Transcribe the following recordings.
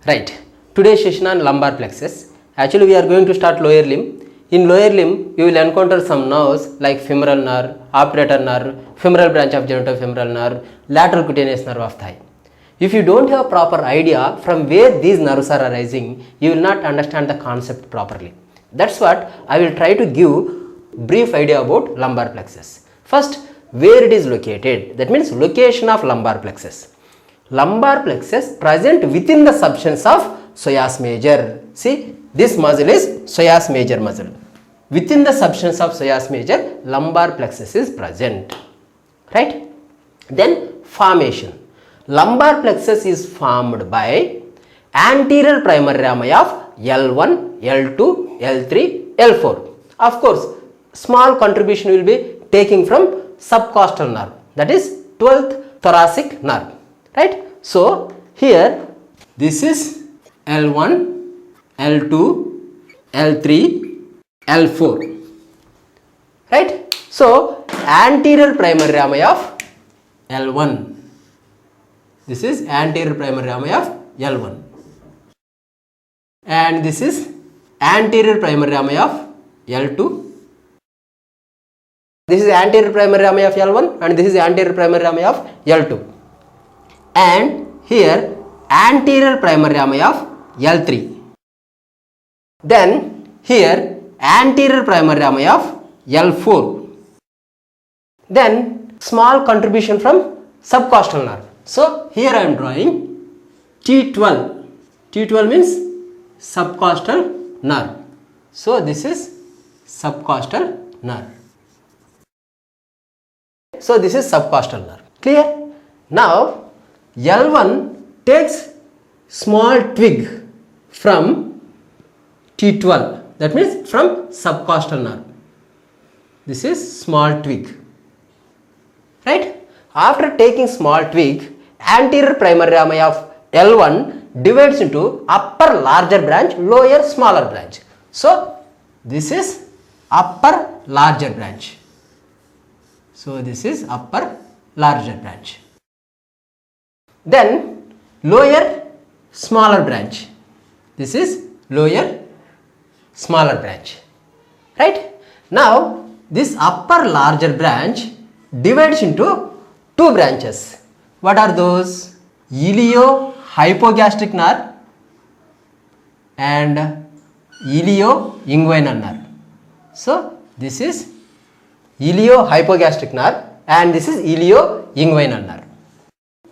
Right. Today's session on lumbar plexus. Actually, we are going to start lower limb. In lower limb, you will encounter some nerves like femoral nerve, obturator nerve, femoral branch of genitofemoral nerve, lateral cutaneous nerve of thigh. If you don't have proper idea from where these nerves are arising, you will not understand the concept properly. That's what I will try to give brief idea about lumbar plexus. First, where it is located. That means location of lumbar plexus. Lumbar plexus present within the substance of psoas major. See, this muscle is psoas major muscle. Within the substance of psoas major, lumbar plexus is present. Right? Then formation. Lumbar plexus is formed by anterior primary rami of L1, L2, L3, L4. Of course, small contribution will be taking from subcostal nerve, that is 12th thoracic nerve. Right? So, here this is L1, L2, L3, L4. Right? So, anterior primary rami of L1. This is anterior primary rami of L1. And this is anterior primary rami of L2. This is anterior primary rami of L1 and this is anterior primary rami of L2. And here anterior primary rami of L3. Then here anterior primary rami of L4. Then small contribution from subcostal nerve. So here I am drawing T12. T12 means subcostal nerve. So this is subcostal nerve. So this is subcostal nerve. Clear? Now L1 takes small twig from T12. That means from subcostal nerve. This is small twig. Right? After taking small twig, anterior primary rami of L1 divides into upper larger branch, lower smaller branch. So this is upper larger branch. So this is upper larger branch. Then lower smaller branch. This is lower smaller branch. Right? Now this upper larger branch divides into two branches. What are those? Ilio-hypogastric nerve and ilio-inguinal nerve. So this is ilio-hypogastric nerve and this is ilio-inguinal nerve.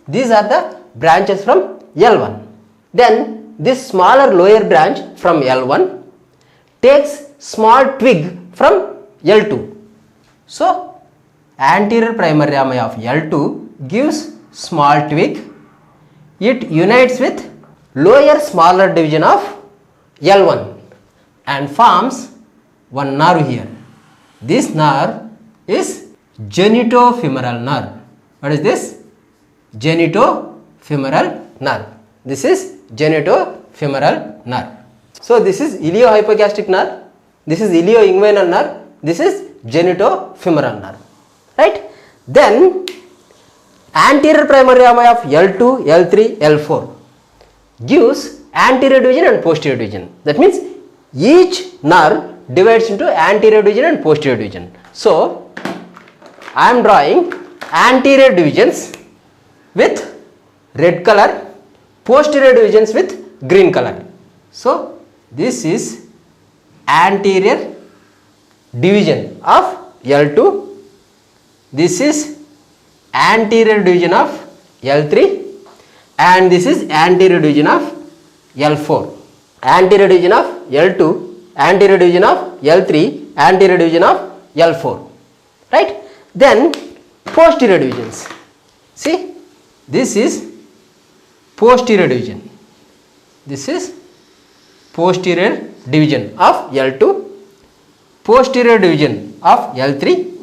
These are the branches from L1. Then this smaller lower branch from L1 takes small twig from L2. So anterior primary rami of L2 gives small twig. It unites with lower smaller division of L1 and forms one nerve here. This nerve is genitofemoral nerve. What is this? Genitofemoral nerve. This is genitofemoral nerve. So this is ilio-hypogastric nerve. This is ilio-inguinal nerve. This is genitofemoral nerve. Right? Then anterior primary rami of L2, L3, L4 gives anterior division and posterior division. That means each nerve divides into anterior division and posterior division. So I am drawing anterior divisions with red color, posterior divisions with green color. So this is anterior division of L2. This is anterior division of L3 and this is anterior division of L4. Anterior division of L2, anterior division of L3, anterior division of L4. Right? Then posterior divisions. See, this is posterior division. This is posterior division of L2, posterior division of L3,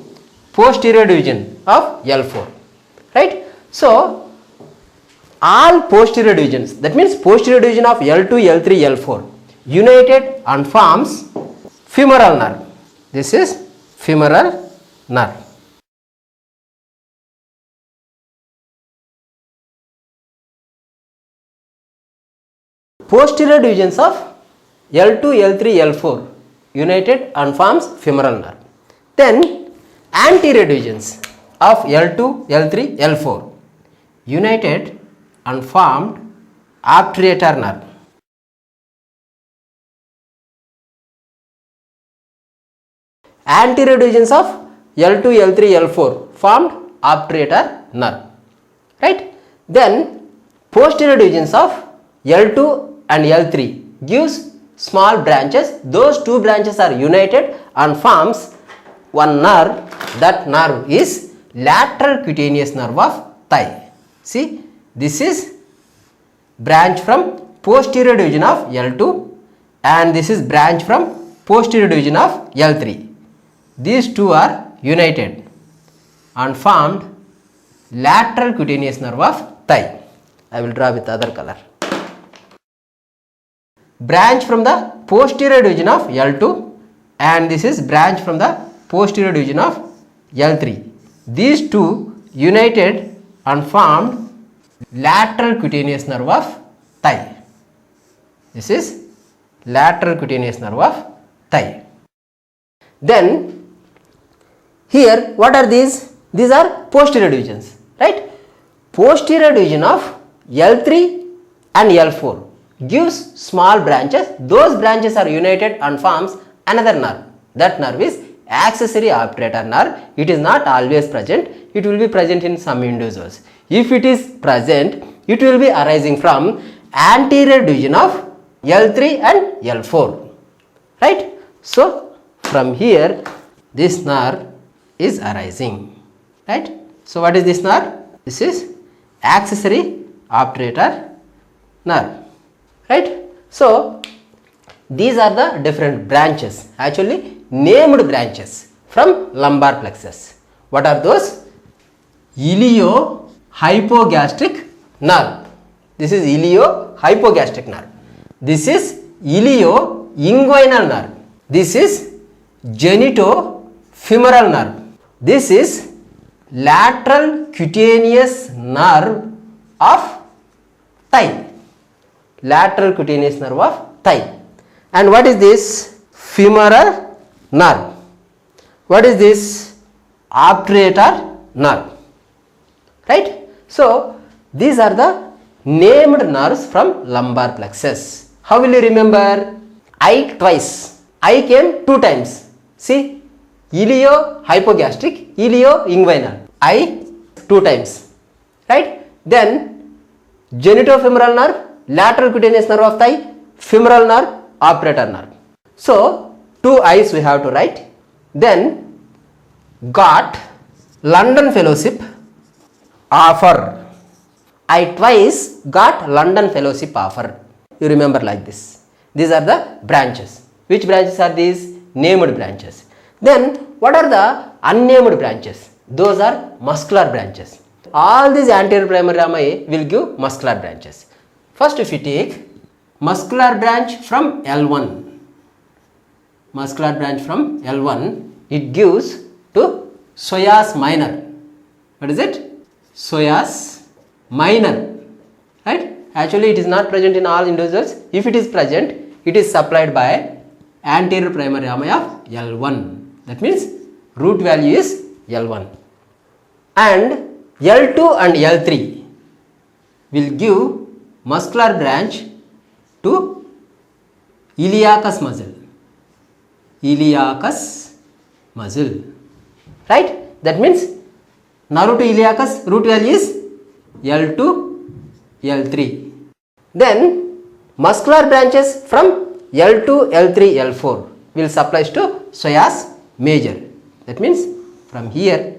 posterior division of L4. Right? So all posterior divisions, that means posterior division of L2, L3, L4 united and forms femoral nerve. This is femoral nerve. posterior divisions of L2, L3, L4 united and forms femoral nerve. Then anterior divisions of L2, L3, L4 united and formed obturator nerve. Anterior divisions of L2, L3, L4 formed obturator nerve, right? Then posterior divisions of L2 and L3 gives small branches. Those two branches are united and forms one nerve. That nerve is lateral cutaneous nerve of thigh. See, this is branch from posterior division of L2 and this is branch from posterior division of L3. These two are united and formed lateral cutaneous nerve of thigh. I will draw with other color. Branch from the posterior division of L2 and this is branch from the posterior division of L3. These two united and formed lateral cutaneous nerve of thigh. This is lateral cutaneous nerve of thigh. Then here what are these? These are posterior divisions, right? Posterior division of L3 and L4 gives small branches. Those branches are united and forms another nerve. That nerve is accessory obturator nerve. It is not always present. It will be present in some individuals. If it is present, it will be arising from anterior division of L3 and L4, right? So from here this nerve is arising, right? So what is this nerve? This is accessory obturator nerve, right? So these are the different branches, actually named branches from lumbar plexus. What are those? Iliohypogastric nerve. This is iliohypogastric nerve. This is ilioinguinal nerve. This is genitofemoral nerve. This is lateral cutaneous nerve of thigh. Lateral cutaneous nerve of thigh. And what is this? Femoral nerve. What is this? Obturator nerve, right? So these are the named nerves from lumbar plexus. How will you remember? I twice. I came two times. See, iliohypogastric, ilioinguinal. I two times, right? Then genitofemoral nerve, lateral cutaneous nerve of thigh, femoral nerve, obturator nerve. So two I's we have to write. Then got London Fellowship offer. I twice got London Fellowship offer. You remember like this. These are the branches. Which branches are these? Named branches. Then what are the unnamed branches? Those are muscular branches. All these anterior primary rami will give muscular branches. First, if you take muscular branch from L1, muscular branch from L1, it gives to psoas minor. What is it? Psoas minor, right? Actually it is not present in all individuals. If it is present, it is supplied by anterior primary rami of L1. That means root value is L1. And L2 and L3 will give muscular branch to iliacus muscle. Iliacus muscle, right? That means nerve to iliacus root value is L2, L3. Then muscular branches from L2, L3, L4 will supplies to psoas major. That means from here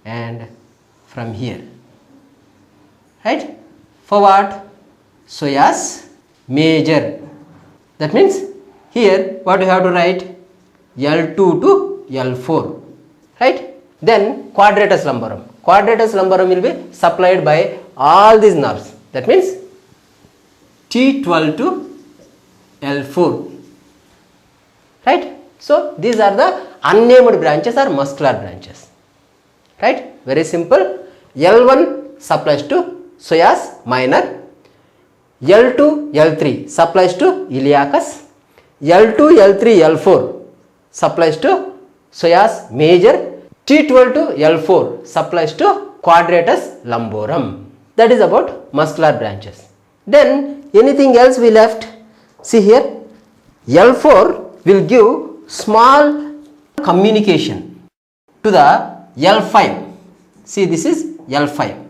and from here, right? For what? Psoas major. That means here what you have to write? L2 to L4, right? Then quadratus lumborum. Quadratus lumborum will be supplied by all these nerves. That means T12 to L4, right? So these are the unnamed branches or muscular branches, right? Very simple. L1 supplies to psoas minor, L2, L3 supplies to iliacus. L2, L3, L4 supplies to psoas major. T12 to L4 supplies to quadratus lumborum. That is about muscular branches. Then anything else we left? See here, L4 will give small communication to the L5. See, this is L5.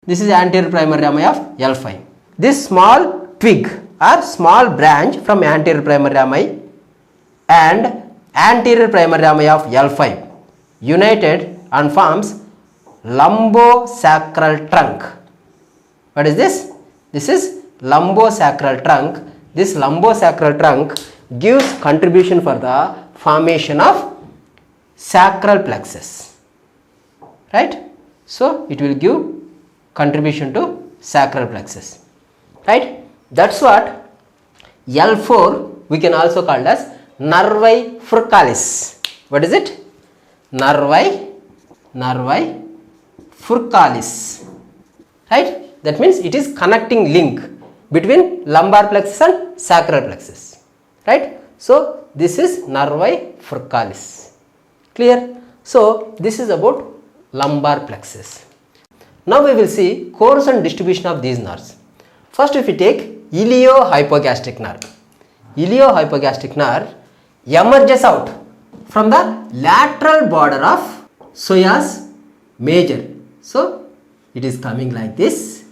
This is anterior primary rami of L5. This small twig or small branch from anterior primary rami and anterior primary rami of L5 united and forms lumbosacral trunk. What is this? This is lumbosacral trunk. This lumbosacral trunk gives contribution for the formation of sacral plexus, right? So it will give contribution to sacral plexus, right? That's what L4 we can also call as nervi furcalis. What is it? Nervi furcalis, right? That means it is connecting link between lumbar plexus and sacral plexus, right? So this is nervi furcalis. Clear? So this is about lumbar plexus. Now we will see course and distribution of these nerves. First, if we take iliohypogastric nerve. Iliohypogastric nerve emerges out from the lateral border of psoas major. So it is coming like this,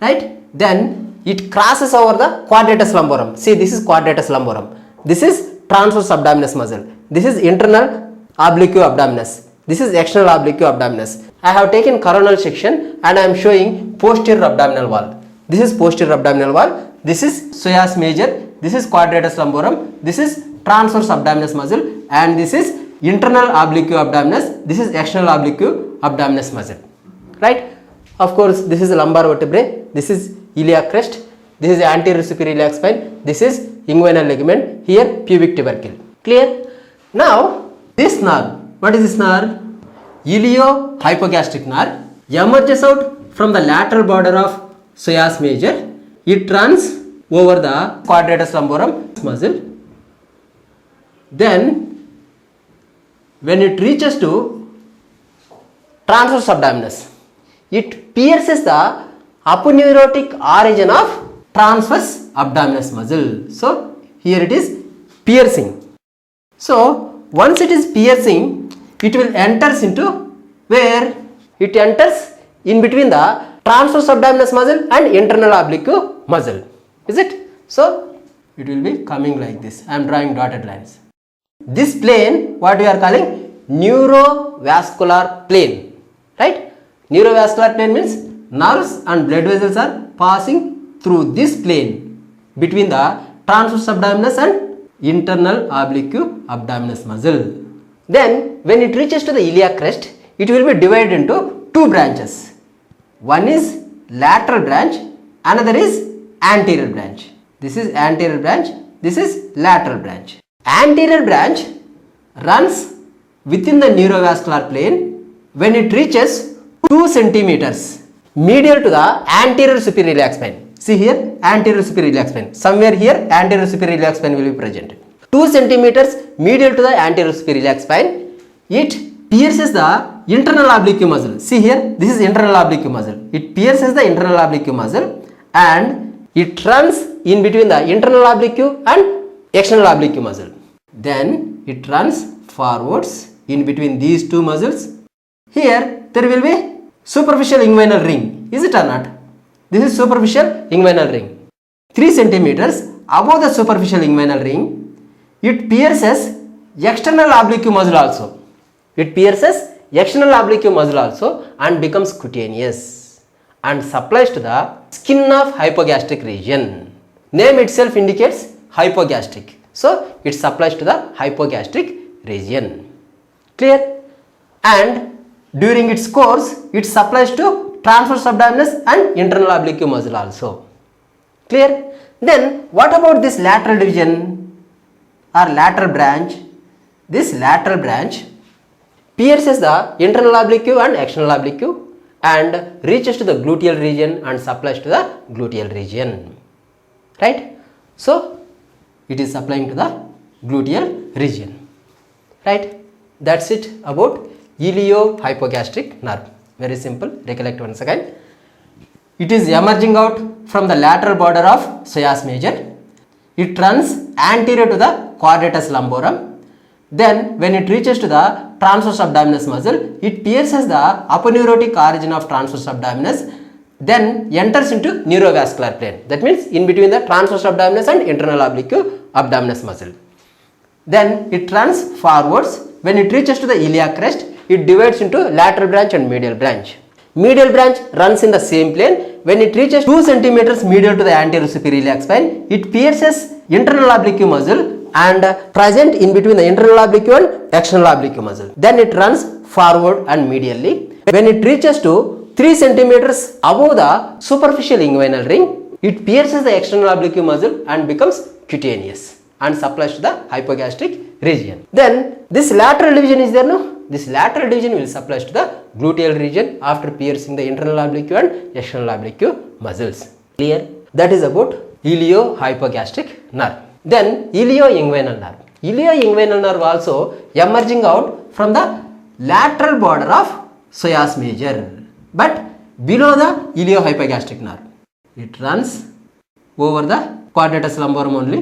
right? Then it crosses over the quadratus lumborum. See, this is quadratus lumborum. This is transverse abdominis muscle. This is internal oblique abdominis. This is external oblique abdominis. I have taken coronal section and I am showing posterior abdominal wall. This is posterior abdominal wall. This is psoas major. This is quadratus lumborum. This is transverse abdominis muscle, and this is internal oblique abdominis. This is external oblique abdominis muscle, right? Of course, this is lumbar vertebrae. This is iliac crest. This is anterior superior iliac spine. This is inguinal ligament. Here pubic tubercle. Clear? Now this nerve, what is this nerve? Iliohypogastric nerve emerges out from the lateral border of psoas major. It runs over the quadratus lumborum muscle. Then when it reaches to transverse abdominis, it pierces the aponeurotic origin of transverse abdominis muscle. So here it is piercing. So once it is piercing, it will enters into where? It enters in between the transverse abdominis muscle and internal oblique muscle. Is it? So it will be coming like this. I am drawing dotted lines. This plane, what we are calling neurovascular plane, right? Neurovascular plane means nerves and blood vessels are passing through this plane between the transverse abdominis and internal oblique abdominis muscle. Then when it reaches to the iliac crest, it will be divided into two branches. One is lateral branch, another is anterior branch. This is anterior branch, this is lateral branch. Anterior branch runs within the neurovascular plane when it reaches 2 centimeters medial to the anterior superior iliac spine. See here, anterior superior iliac spine. Somewhere here anterior superior iliac spine will be present. 2 centimeters medial to the anterior superior iliac spine. It pierces the internal oblique muscle. See here, this is internal oblique muscle. It pierces the internal oblique muscle and it runs in between the internal oblique and external oblique muscle. Then it runs forwards in between these two muscles. Here there will be superficial inguinal ring. Is it or not? This is superficial inguinal ring. 3 centimeters above the superficial inguinal ring, it pierces external oblique muscle also. It pierces external oblique muscle also and becomes cutaneous and supplies to the skin of hypogastric region. Name itself indicates hypogastric. So it supplies to the hypogastric region. Clear? And during its course, it supplies to transverse abdominis and internal oblique muscle also. Clear? Then what about this lateral division or lateral branch? This lateral branch pierces the internal oblique and external oblique and reaches to the gluteal region and supplies to the gluteal region, right? So it is supplying to the gluteal region, right? That's it about iliohypogastric nerve. Very simple. Recollect once again. It is emerging out from the lateral border of psoas major. It runs anterior to the quadratus lumborum. Then when it reaches to the transverse abdominis muscle, it pierces the aponeurotic origin of transverse abdominis, then enters into neurovascular plane. That means in between the transverse abdominis and internal oblique abdominis muscle. Then it runs forwards. When it reaches to the iliac crest, it divides into lateral branch and medial branch. Medial branch runs in the same plane. When it reaches 2 centimeters medial to the anterior superior iliac spine, it pierces internal oblique muscle and present in between the internal oblique and external oblique muscle. Then it runs forward and medially. When it reaches to 3 centimeters above the superficial inguinal ring, it pierces the external oblique muscle and becomes cutaneous and supplies to the hypogastric region. Then this lateral division is there, no? This lateral division will supply to the gluteal region after piercing the internal oblique and external oblique muscles. Clear? That is about iliohypogastric nerve. Then ilioinguinal nerve. Ilioinguinal nerve also emerging out from the lateral border of psoas major, but below the iliohypogastric nerve. It runs over the quadratus lumborum only.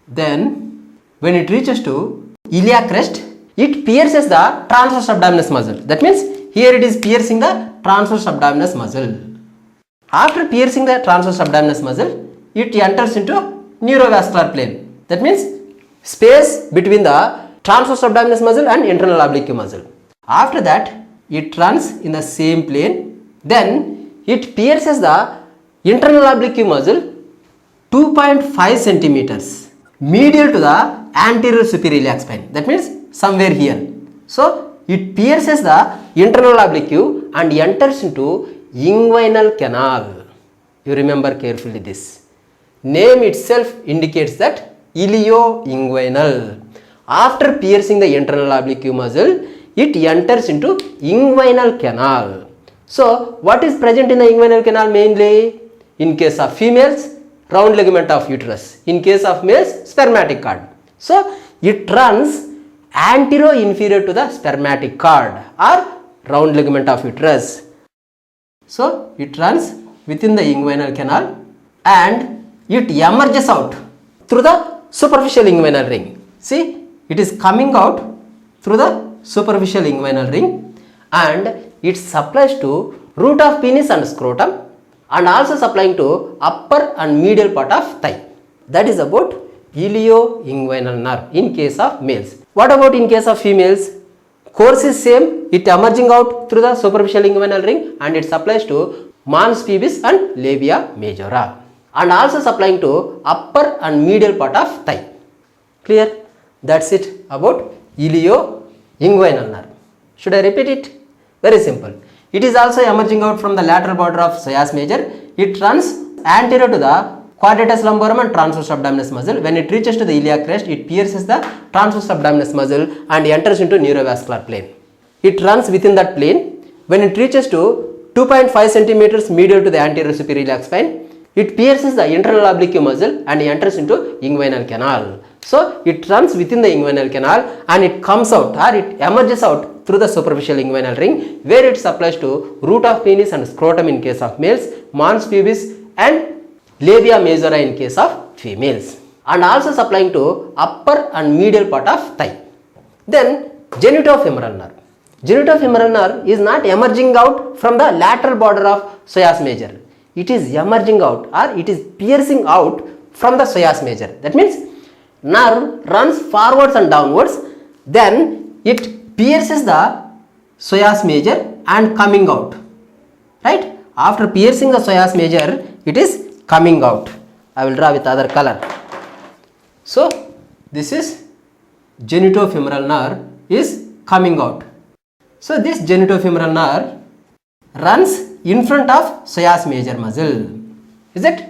Then when it reaches to iliac crest, it pierces the transverse abdominis muscle. That means here it is piercing the transverse abdominis muscle. After piercing the transverse abdominis muscle, it enters into neurovascular plane. That means space between the transverse abdominis muscle and internal oblique muscle. After that, it runs in the same plane. Then it pierces the internal oblique muscle 2.5 centimeters medial to the anterior superior iliac spine. That means somewhere here. So it pierces the internal oblique and enters into inguinal canal. You remember carefully this. Name itself indicates that ilioinguinal. After piercing the internal oblique muscle, it enters into inguinal canal. So what is present in the inguinal canal mainly? In case of females, round ligament of uterus. In case of males, spermatic cord. So it runs anterior-inferior to the spermatic cord or round ligament of uterus. So it runs within the inguinal canal and it emerges out through the superficial inguinal ring. See, it is coming out through the superficial inguinal ring and it supplies to root of penis and scrotum and also supplying to upper and medial part of thigh. That is about ilioinguinal nerve in case of males. What about in case of females? Course is same. It emerging out through the superficial inguinal ring and it supplies to mons pubis and labia majora and also supplying to upper and medial part of thigh. Clear? That's it about ilioinguinal nerve. Should I repeat it? Very simple. It is also emerging out from the lateral border of psoas major. It runs anterior to the quadratus lumborum and transverse abdominis muscle. When it reaches to the iliac crest, it pierces the transverse abdominis muscle and enters into neurovascular plane. It runs within that plane. When it reaches to 2.5 centimeters medial to the anterior superior iliac spine, it pierces the internal oblique muscle and enters into inguinal canal. So it runs within the inguinal canal and it comes out or it emerges out through the superficial inguinal ring where it supplies to root of penis and scrotum in case of males, mons pubis and labia majora in case of females and also supplying to upper and medial part of thigh. Then genitofemoral nerve. Genitofemoral nerve is not emerging out from the lateral border of psoas major. It is emerging out or it is piercing out from the psoas major. That means nerve runs forwards and downwards, then it pierces the psoas major and coming out. Right? After piercing the psoas major, it is coming out. I will draw with other color. So this is genitofemoral nerve is coming out. So this genitofemoral nerve runs in front of psoas major muscle. Is it?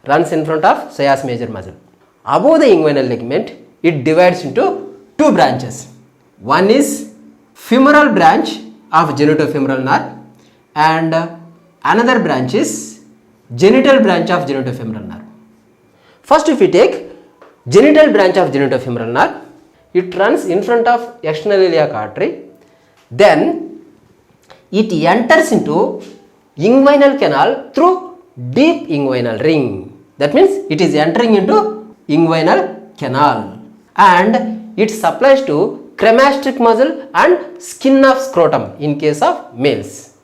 Runs in front of psoas major muscle. Above the inguinal ligament, it divides into two branches. One is femoral branch of genitofemoral nerve. and another branch is genital branch of genitofemoral nerve. First, if we take genital branch of genitofemoral nerve, it runs in front of external iliac artery, then it enters into inguinal canal through deep inguinal ring. That means it is entering into inguinal canal and it supplies to cremasteric muscle and skin of scrotum in case of males.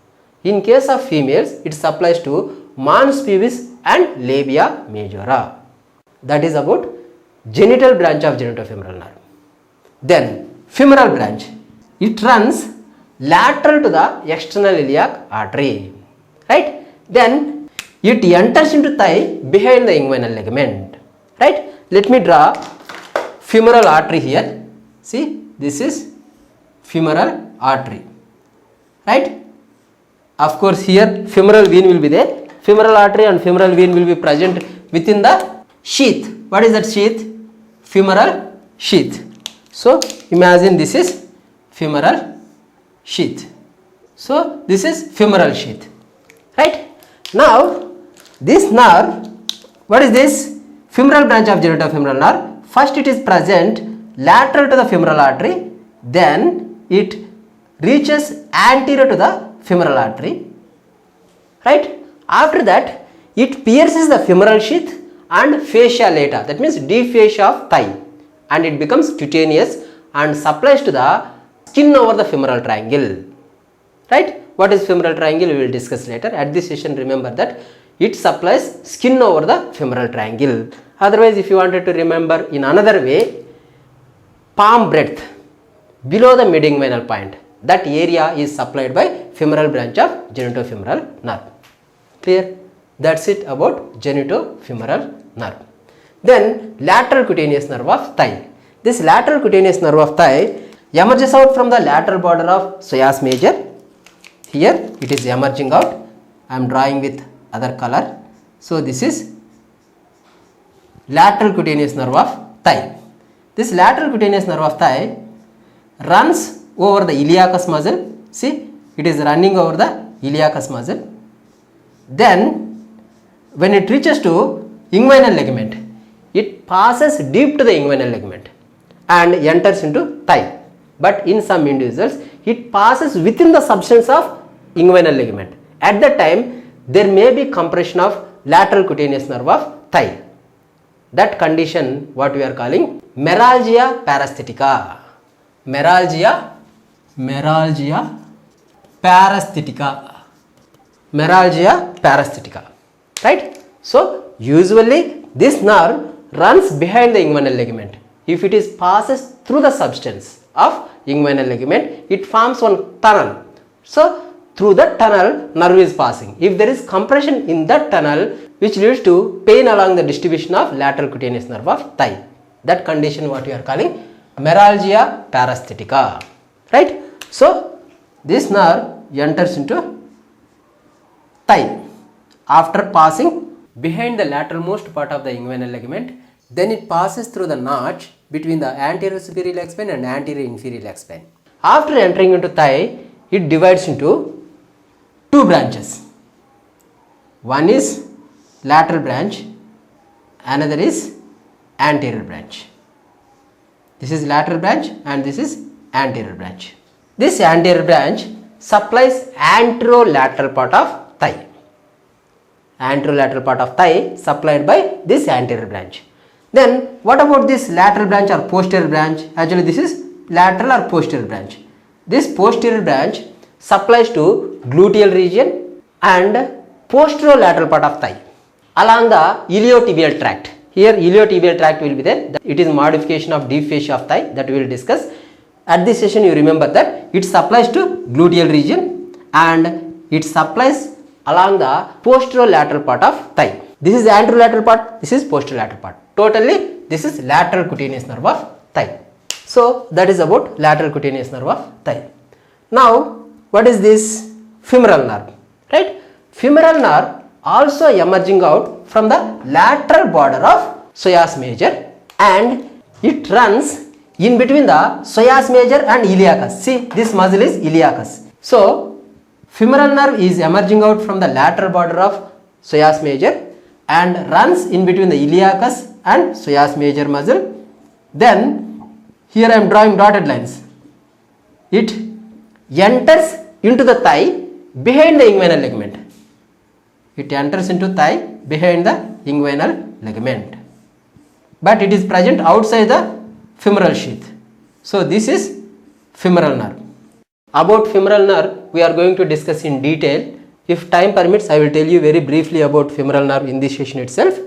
In case of females, it supplies to mons pubis and labia majora. That is about genital branch of genitofemoral nerve. Then femoral branch, it runs lateral to the external iliac artery, right? Then it enters into thigh behind the inguinal ligament, right? Let me draw femoral artery here. See, this is femoral artery, right? Of course, here femoral vein will be there. Femoral artery and femoral vein will be present within the sheath. What is that sheath? Femoral sheath. So imagine this is femoral sheath. So this is femoral sheath, right? Now this nerve, what is this? Femoral branch of genitofemoral nerve. First it is present lateral to the femoral artery, then it reaches anterior to the femoral artery, right? After that it pierces the femoral sheath and fascia lata, that means deep fascia of thigh, and it becomes cutaneous and supplies to the skin over the femoral triangle, right? What is femoral triangle? We will discuss later. At this session, remember that it supplies skin over the femoral triangle. Otherwise, if you wanted to remember in another way, palm breadth below the mid-inguinal point, that area is supplied by femoral branch of genitofemoral nerve. Clear? That's it about genitofemoral nerve. Then lateral cutaneous nerve of thigh. This lateral cutaneous nerve of thigh emerges out from the lateral border of psoas major. Here it is emerging out. I am drawing with other color. So this is lateral cutaneous nerve of thigh. This lateral cutaneous nerve of thigh runs over the iliacus muscle. See, it is running over the iliacus muscle. Then when it reaches to inguinal ligament, it passes deep to the inguinal ligament and enters into thigh. But in some individuals, it passes within the substance of inguinal ligament. At that time, there may be compression of lateral cutaneous nerve of thigh. That condition, what we are calling meralgia paresthetica. Meralgia paresthetica. Meralgia paresthetica. Right? So usually this nerve runs behind the inguinal ligament. If it is passes through the substance of inguinal ligament, it forms one tunnel. So through that tunnel, nerve is passing. If there is compression in that tunnel, which leads to pain along the distribution of lateral cutaneous nerve of thigh, that condition what we are calling meralgia paresthetica, right? So this nerve enters into thigh after passing behind the lateral most part of the inguinal ligament. Then it passes through the notch between the anterior superior iliac spine and anterior inferior iliac spine. After entering into thigh, it divides into two branches. One is lateral branch, another is anterior branch. This is lateral branch and this is anterior branch. This anterior branch supplies anterolateral part of thigh. Anterolateral part of thigh supplied by this anterior branch. Then what about this lateral branch or posterior branch? Actually this is lateral or posterior branch. This posterior branch supplies to gluteal region and posterolateral part of thigh along the iliotibial tract. Here iliotibial tract will be there. It is modification of deep fascia of thigh that we will discuss. At this session you remember that it supplies to gluteal region and it supplies along the posterolateral part of thigh. This is the anterolateral part, this is posterolateral part. Totally this is lateral cutaneous nerve of thigh. So that is about lateral cutaneous nerve of thigh. Now what is this? Femoral nerve, right? Femoral nerve also emerging out from the lateral border of psoas major and it runs in between the psoas major and iliacus. See, this muscle is iliacus. So Femoral nerve is emerging out from the lateral border of psoas major and runs in between the iliacus and psoas major muscle. Then here I am drawing dotted lines. It enters into the thigh behind the inguinal ligament. It enters into thigh behind the inguinal ligament, but it is present outside the femoral sheath. So this is femoral nerve. About femoral nerve we are going to discuss in detail. If time permits, I will tell you very briefly about femoral nerve in this session itself.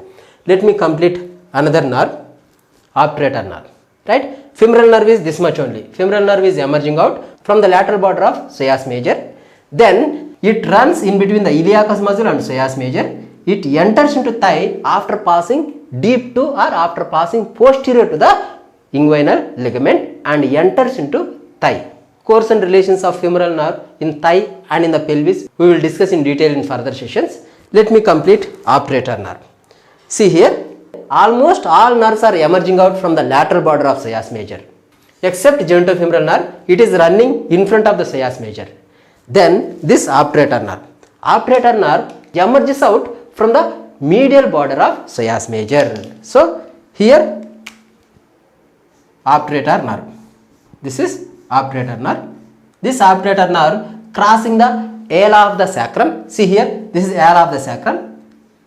Let me complete another nerve, obturator nerve. Right? Femoral nerve is this much only. Femoral nerve is emerging out from the lateral border of psoas major. Then it runs in between the iliacus muscle and psoas major. It enters into thigh after passing deep to or after passing posterior to the inguinal ligament and enters into thigh. Course and relations of femoral nerve in thigh and in the pelvis we will discuss in detail in further sessions. Let me complete obturator nerve. See here, almost all nerves are emerging out from the lateral border of psoas major except genitofemoral nerve. It is running in front of the psoas major. Then this obturator nerve. Obturator nerve emerges out from the medial border of psoas major. So here obturator nerve. This is obturator nerve. This obturator nerve crossing the ala of the sacrum. See here, this is ala of the sacrum,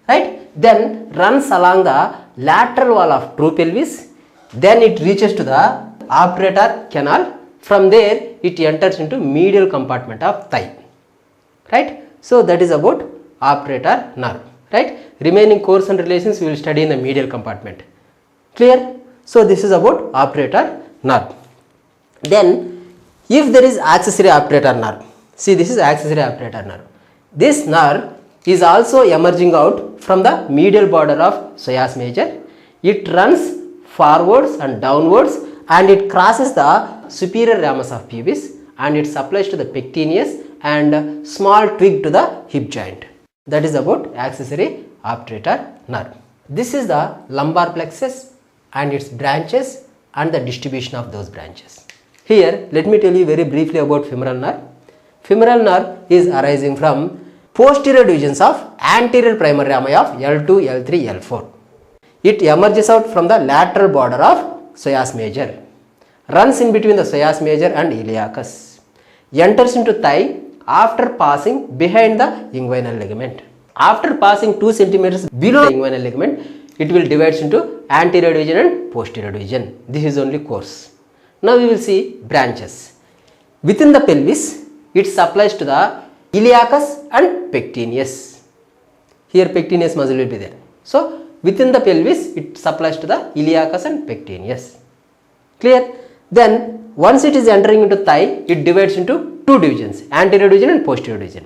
right? Then runs along the lateral wall of true pelvis. Then it reaches to the obturator canal. From there it enters into medial compartment of thigh, right? So that is about obturator nerve, right? Remaining course and relations we will study in the medial compartment. Clear? So this is about obturator nerve. Then if there is accessory obturator nerve, see this is accessory obturator nerve. This nerve is also emerging out from the medial border of psoas major. It runs forwards and downwards and it crosses the superior ramus of pubis and it supplies to the pectineus and small twig to the hip joint. That is about accessory obturator nerve. This is the lumbar plexus and its branches and the distribution of those branches. Here let me tell you very briefly about femoral nerve. Femoral nerve is arising from posterior divisions of anterior primary rami of L2, L3, L4. It emerges out from the lateral border of psoas major, runs in between the psoas major and iliacus, enters into thigh after passing behind the inguinal ligament. After passing 2 centimeters below the inguinal ligament, it will divide into anterior division and posterior division. This is only course. Now we will see branches. Within the pelvis, it supplies to the iliacus and pectineus. Here pectineus muscle will be there. So within the pelvis, it supplies to the iliacus and pectineus. Clear? Then once it is entering into thigh, it divides into 2 divisions, anterior division and posterior division.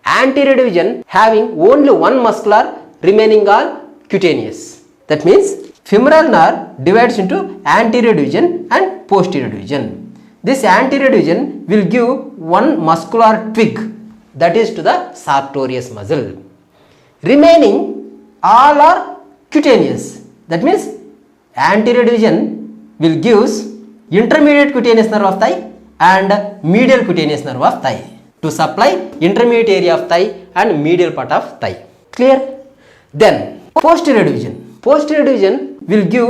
Anterior division having only one muscular, remaining all cutaneous. That means femoral nerve divides into anterior division and posterior division. This anterior division will give one muscular twig, that is to the sartorius muscle. Remaining all are cutaneous. That means anterior division will gives intermediate cutaneous nerve of thigh and medial cutaneous nerve of thigh to supply intermediate area of thigh and medial part of thigh. Clear? Then posterior division. Posterior division will give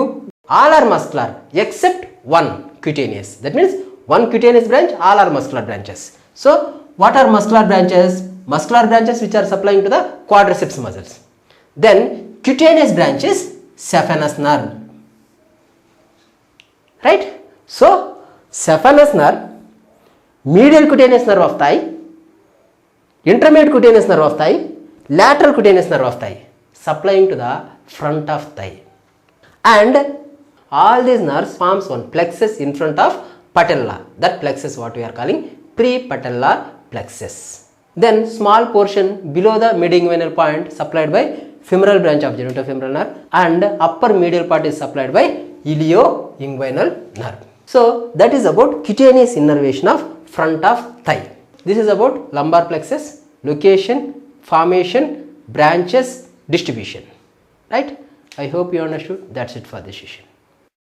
all are muscular except one cutaneous. That means one cutaneous branch, all are muscular branches. So what are muscular branches? Muscular branches which are supplying to the quadriceps muscles. Then cutaneous branches, saphenous nerve. Right? So saphenous nerve, medial cutaneous nerve of thigh, intermediate cutaneous nerve of thigh, lateral cutaneous nerve of thigh, supplying to the front of thigh. And all these nerves forms one plexus in front of patella. That plexus what we are calling prepatellar plexus. Then small portion below the mid-inguinal point supplied by femoral branch of genitofemoral nerve and upper medial part is supplied by ilioinguinal nerve. So that is about cutaneous innervation of front of thigh. This is about lumbar plexus, location, formation, branches, distribution. Right? I hope you understood. That's it for this session.